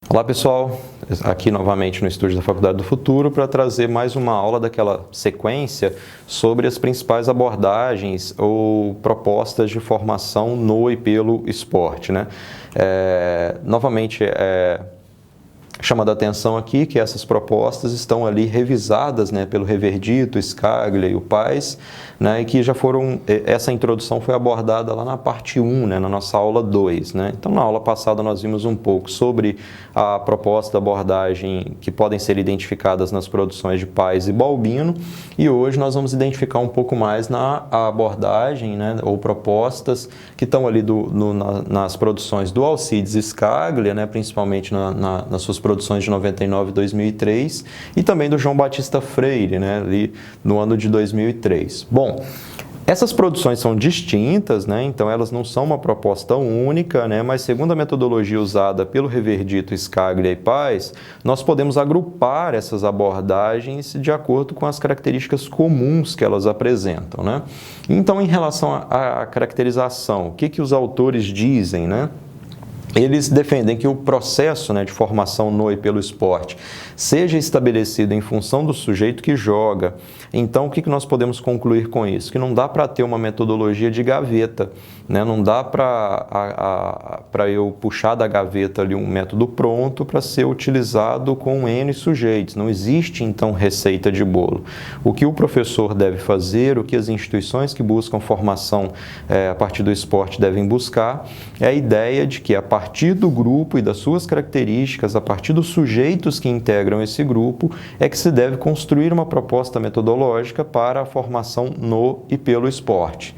Olá pessoal, aqui novamente no estúdio da Faculdade do Futuro para trazer mais uma aula daquela sequência sobre as principais abordagens ou propostas de formação no e pelo esporte, né? Novamente, chamando a atenção aqui que essas propostas estão ali revisadas, né, pelo Reverdito, Scaglia e o Paes, né, e que já foram, essa introdução foi abordada lá na parte 1, né, na nossa aula 2, né? Então, na aula passada nós vimos um pouco sobre a proposta da abordagem que podem ser identificadas nas produções de Paes e Balbino, e hoje nós vamos identificar um pouco mais na abordagem, né, ou propostas que estão ali nas produções do Alcides Scaglia, né, principalmente nas suas produções de 99 e 2003, e também do João Batista Freire, né, ali no ano de 2003. Bom, essas produções são distintas, né, então elas não são uma proposta única, né, mas segundo a metodologia usada pelo Reverdito, Scaglia e Paes, nós podemos agrupar essas abordagens de acordo com as características comuns que elas apresentam, né. Então, em relação à caracterização, o que os autores dizem, né? Eles defendem que o processo, né, de formação no e pelo esporte seja estabelecido em função do sujeito que joga. Então, o que nós podemos concluir com isso? Que não dá para ter uma metodologia de gaveta, né? Não dá para eu puxar da gaveta ali um método pronto para ser utilizado com N sujeitos. Não existe, então, receita de bolo. O que o professor deve fazer, o que as instituições que buscam formação a partir do esporte devem buscar, é a ideia de que, a partir do grupo e das suas características, a partir dos sujeitos que integram esse grupo, é que se deve construir uma proposta metodológica para a formação no e pelo esporte.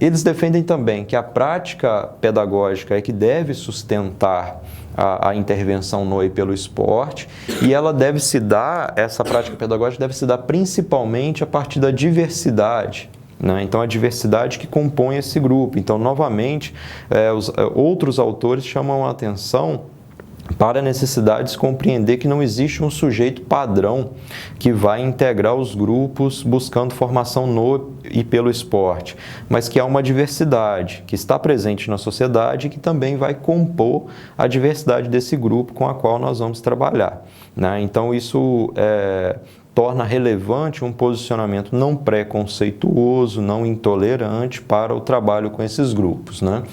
Eles defendem também que a prática pedagógica é que deve sustentar a intervenção no e pelo esporte, e ela deve se dar, essa prática pedagógica deve se dar principalmente a partir da diversidade. Então, a diversidade que compõe esse grupo. Então, novamente, outros autores chamam a atenção para a necessidade de se compreender que não existe um sujeito padrão que vai integrar os grupos buscando formação no e pelo esporte, mas que há uma diversidade que está presente na sociedade e que também vai compor a diversidade desse grupo com a qual nós vamos trabalhar, né? Então, isso torna relevante um posicionamento não preconceituoso, não intolerante para o trabalho com esses grupos, né?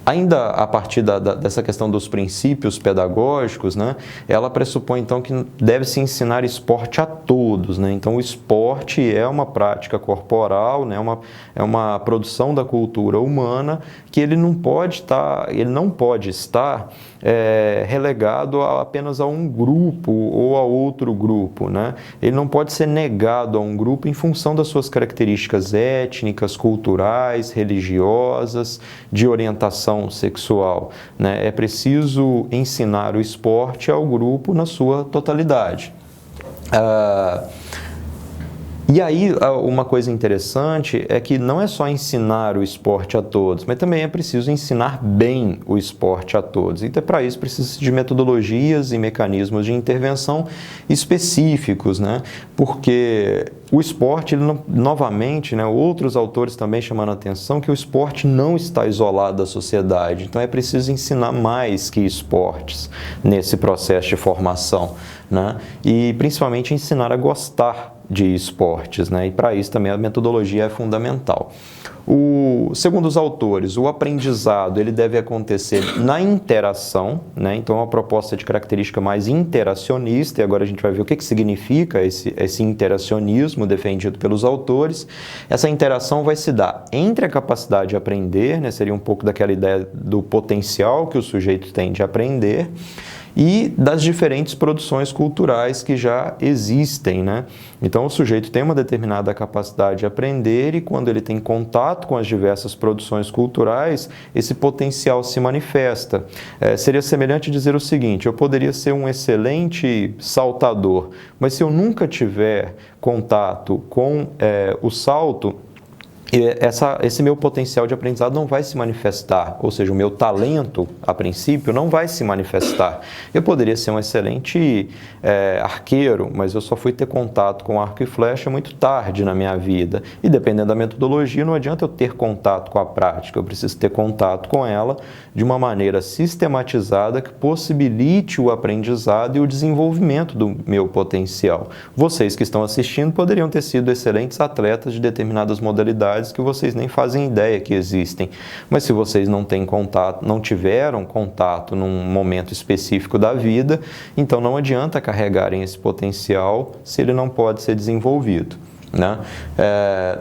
Ainda a partir dessa questão dos princípios pedagógicos, né, ela pressupõe, então, que deve-se ensinar esporte a todos, né? Então, o esporte é uma prática corporal, né, é uma produção da cultura humana que ele não pode estar relegado apenas a um grupo ou a outro grupo, né? Ele não pode ser negado a um grupo em função das suas características étnicas, culturais, religiosas, de orientação sexual, né? É preciso ensinar o esporte ao grupo na sua totalidade. E aí, uma coisa interessante é que não é só ensinar o esporte a todos, mas também é preciso ensinar bem o esporte a todos. Então, para isso, precisa de metodologias e mecanismos de intervenção específicos, né? Porque o esporte, ele não, novamente, né, outros autores também chamando a atenção que o esporte não está isolado da sociedade. Então, é preciso ensinar mais que esportes nesse processo de formação, né? E, principalmente, ensinar a gostar de esportes, né? E para isso também a metodologia é fundamental. Segundo os autores, o aprendizado ele deve acontecer na interação, né? Então é uma proposta de característica mais interacionista, e agora a gente vai ver o que significa esse interacionismo defendido pelos autores. Essa interação vai se dar entre a capacidade de aprender, né? Seria um pouco daquela ideia do potencial que o sujeito tem de aprender, e das diferentes produções culturais que já existem, né? Então, o sujeito tem uma determinada capacidade de aprender e, quando ele tem contato com as diversas produções culturais, esse potencial se manifesta. Seria semelhante dizer o seguinte: eu poderia ser um excelente saltador, mas se eu nunca tiver contato com o salto, esse meu potencial de aprendizado não vai se manifestar, ou seja, o meu talento, a princípio, não vai se manifestar. Eu poderia ser um excelente arqueiro, mas eu só fui ter contato com arco e flecha muito tarde na minha vida. E dependendo da metodologia, não adianta eu ter contato com a prática, eu preciso ter contato com ela de uma maneira sistematizada que possibilite o aprendizado e o desenvolvimento do meu potencial. Vocês que estão assistindo poderiam ter sido excelentes atletas de determinadas modalidades que vocês nem fazem ideia que existem. Mas se vocês não têm contato, não tiveram contato num momento específico da vida, então não adianta carregarem esse potencial se ele não pode ser desenvolvido. Né?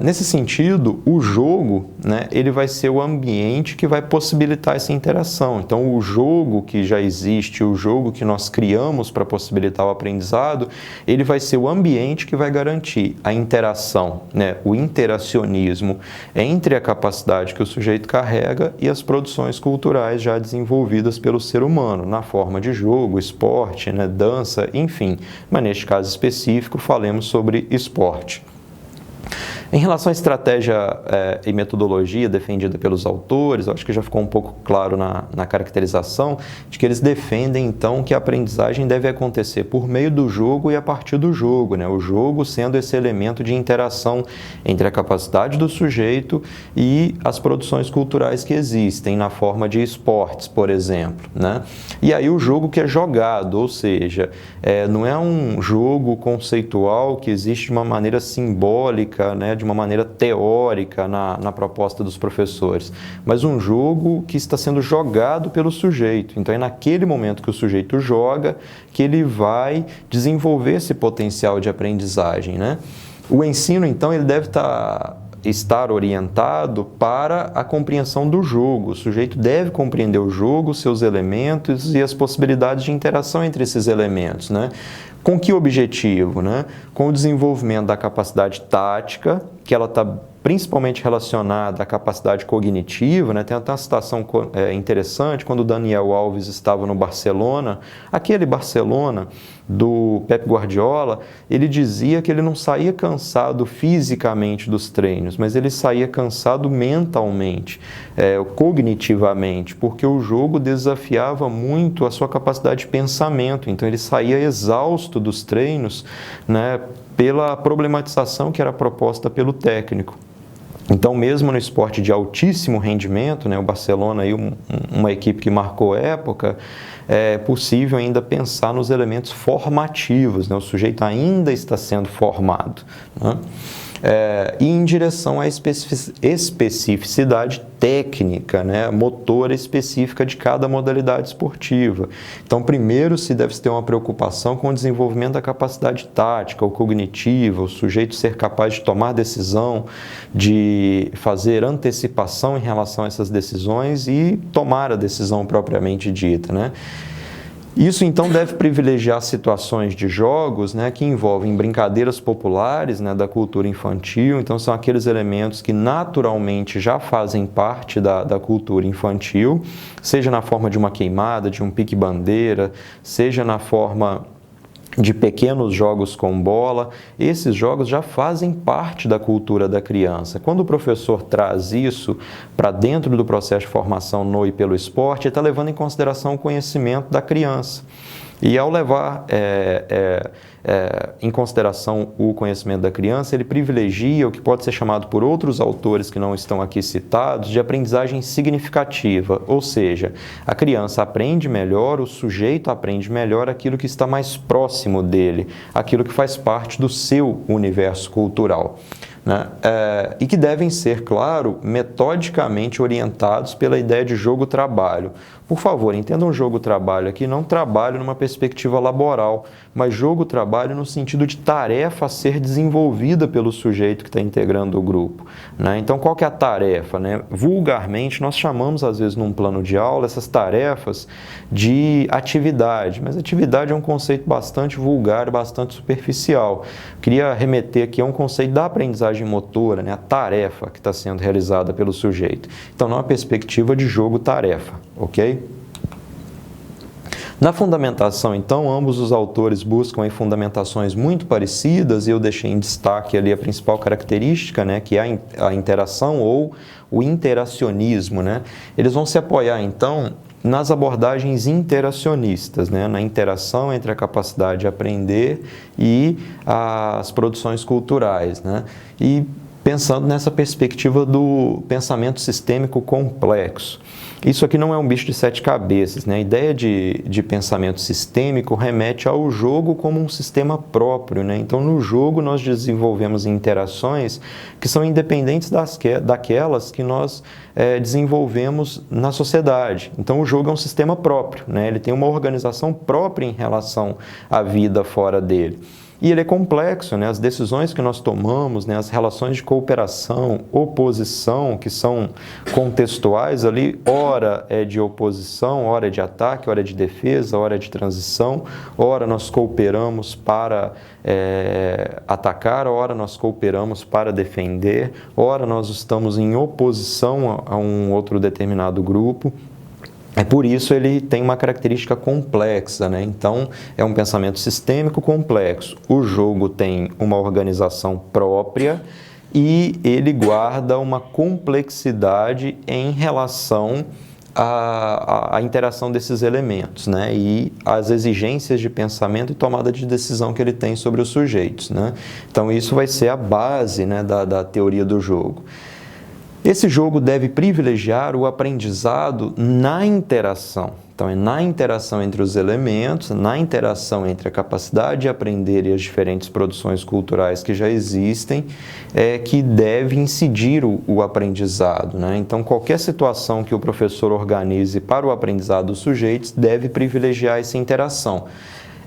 Nesse sentido, o jogo, né, ele vai ser o ambiente que vai possibilitar essa interação. Então, o jogo que já existe, o jogo que nós criamos para possibilitar o aprendizado, ele vai ser o ambiente que vai garantir a interação, né, o interacionismo entre a capacidade que o sujeito carrega e as produções culturais já desenvolvidas pelo ser humano, na forma de jogo, esporte, né, dança, enfim. Mas neste caso específico, falemos sobre esporte. Em relação à estratégia e metodologia defendida pelos autores, eu acho que já ficou um pouco claro na caracterização de que eles defendem, então, que a aprendizagem deve acontecer por meio do jogo e a partir do jogo, né? O jogo sendo esse elemento de interação entre a capacidade do sujeito e as produções culturais que existem, na forma de esportes, por exemplo, né? E aí o jogo que é jogado, ou seja, não é um jogo conceitual que existe de uma maneira simbólica, né, de uma maneira teórica na proposta dos professores, mas um jogo que está sendo jogado pelo sujeito. Então é naquele momento que o sujeito joga que ele vai desenvolver esse potencial de aprendizagem, né? O ensino, então, ele deve estar orientado para a compreensão do jogo. O sujeito deve compreender o jogo, seus elementos e as possibilidades de interação entre esses elementos, né? Com que objetivo, né? Com o desenvolvimento da capacidade tática, que ela está principalmente relacionada à capacidade cognitiva, né? Tem até uma citação interessante, quando o Daniel Alves estava no Barcelona, aquele Barcelona do Pep Guardiola, ele dizia que ele não saía cansado fisicamente dos treinos, mas ele saía cansado mentalmente, cognitivamente, porque o jogo desafiava muito a sua capacidade de pensamento, então ele saía exausto dos treinos, né, pela problematização que era proposta pelo técnico. Então, mesmo no esporte de altíssimo rendimento, né, o Barcelona, aí, uma equipe que marcou época, é possível ainda pensar nos elementos formativos, né? O sujeito ainda está sendo formado, né? E em direção à especificidade técnica, né, motora específica de cada modalidade esportiva. Então, primeiro se deve ter uma preocupação com o desenvolvimento da capacidade tática ou cognitiva, o sujeito ser capaz de tomar decisão, de fazer antecipação em relação a essas decisões e tomar a decisão propriamente dita, né? Isso, então, deve privilegiar situações de jogos, né, que envolvem brincadeiras populares, né, da cultura infantil. Então, são aqueles elementos que naturalmente já fazem parte da cultura infantil, seja na forma de uma queimada, de um pique-bandeira, seja na forma de pequenos jogos com bola. Esses jogos já fazem parte da cultura da criança. Quando o professor traz isso para dentro do processo de formação no e pelo esporte, ele está levando em consideração o conhecimento da criança. E ao levar em consideração o conhecimento da criança, ele privilegia o que pode ser chamado por outros autores que não estão aqui citados de aprendizagem significativa, ou seja, a criança aprende melhor, o sujeito aprende melhor aquilo que está mais próximo dele, aquilo que faz parte do seu universo cultural, né? E que devem ser, claro, metodicamente orientados pela ideia de jogo-trabalho. Por favor, entendam jogo-trabalho aqui, não trabalho numa perspectiva laboral, mas jogo-trabalho no sentido de tarefa a ser desenvolvida pelo sujeito que está integrando o grupo, né? Então, qual que é a tarefa, né? Vulgarmente, nós chamamos, às vezes, num plano de aula, essas tarefas de atividade, mas atividade é um conceito bastante vulgar, bastante superficial. Queria remeter aqui a um conceito da aprendizagem motora, né? A tarefa que está sendo realizada pelo sujeito. Então, não é uma perspectiva de jogo-tarefa, ok? Na fundamentação, então, ambos os autores buscam fundamentações muito parecidas, e eu deixei em destaque ali a principal característica, né, que é a interação ou o interacionismo, né? Eles vão se apoiar, então, nas abordagens interacionistas, né, na interação entre a capacidade de aprender e as produções culturais, né? E pensando nessa perspectiva do pensamento sistêmico complexo. Isso aqui não é um bicho de sete cabeças, né? A ideia de pensamento sistêmico remete ao jogo como um sistema próprio, né? Então, no jogo, nós desenvolvemos interações que são independentes daquelas que nós desenvolvemos na sociedade. Então, o jogo é um sistema próprio, né? Ele tem uma organização própria em relação à vida fora dele. E ele é complexo, né? As decisões que nós tomamos, né? As relações de cooperação, oposição, que são contextuais ali, ora é de oposição, ora é de ataque, ora é de defesa, ora é de transição, ora nós cooperamos para atacar, ora nós cooperamos para defender, ora nós estamos em oposição a um outro determinado grupo. É por isso ele tem uma característica complexa, né? Então, é um pensamento sistêmico complexo. O jogo tem uma organização própria e ele guarda uma complexidade em relação à interação desses elementos, né? E as exigências de pensamento e tomada de decisão que ele tem sobre os sujeitos, né? Então, isso vai ser a base, né, da teoria do jogo. Esse jogo deve privilegiar o aprendizado na interação. Então, é na interação entre os elementos, na interação entre a capacidade de aprender e as diferentes produções culturais que já existem, que deve incidir o aprendizado, né? Então, qualquer situação que o professor organize para o aprendizado dos sujeitos deve privilegiar essa interação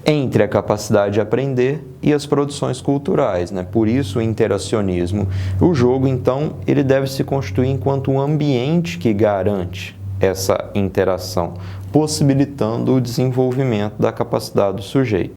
entre a capacidade de aprender e as produções culturais, né? Por isso o interacionismo. O jogo, então, ele deve se constituir enquanto um ambiente que garante essa interação, possibilitando o desenvolvimento da capacidade do sujeito.